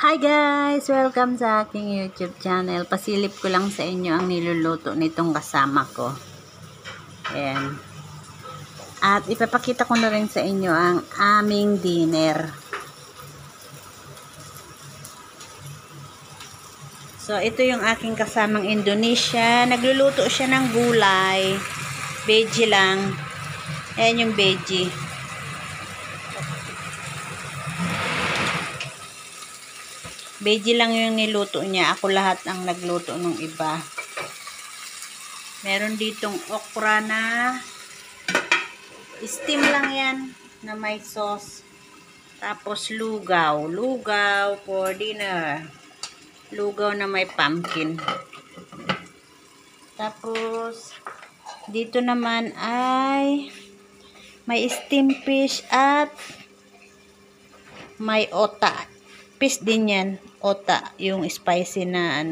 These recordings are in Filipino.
Hi guys! Welcome sa aking YouTube channel. Pasilip ko lang sa inyo ang niluluto nitong kasama ko. Ayan. At ipapakita ko na rin sa inyo ang aming dinner. So, ito yung aking kasamang Indonesia. Nagluluto siya ng gulay. Veggie lang. Ayan yung veggie. Veggie lang yung niluto niya. Ako lahat ang nagluto ng iba. Meron ditong okra na steam lang yan na may sauce. Tapos lugaw. Lugaw for dinner. Lugaw na may pumpkin. Tapos dito naman ay may steam fish at may ota. Fish din yan. Ota. Yung spicy na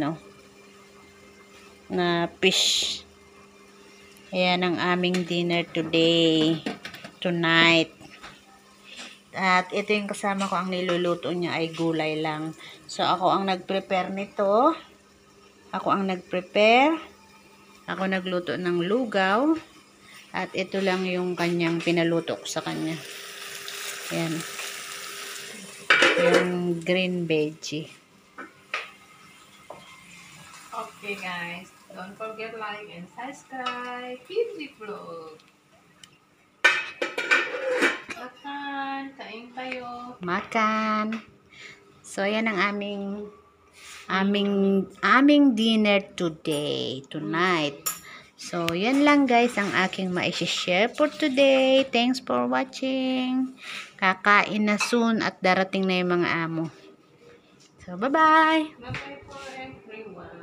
na fish. Ayan ang aming dinner tonight. At ito yung kasama ko, ang niluluto niya ay gulay lang. So, ako ang nag-prepare nito. Ako ang nag-prepare. Ako nagluto ng lugaw. At ito lang yung kanyang pinaluto ko sa kanya. Ayan. Yung green veggie. Okay guys, don't forget like and subscribe. Kimchi Vlog. Makan, kain tayo. Makan. So, yan ang aming dinner tonight. So, yan lang guys ang aking ma-share for today. Thanks for watching. Kakain na soon at darating na yung mga amo. So, bye-bye. Bye-bye for everyone.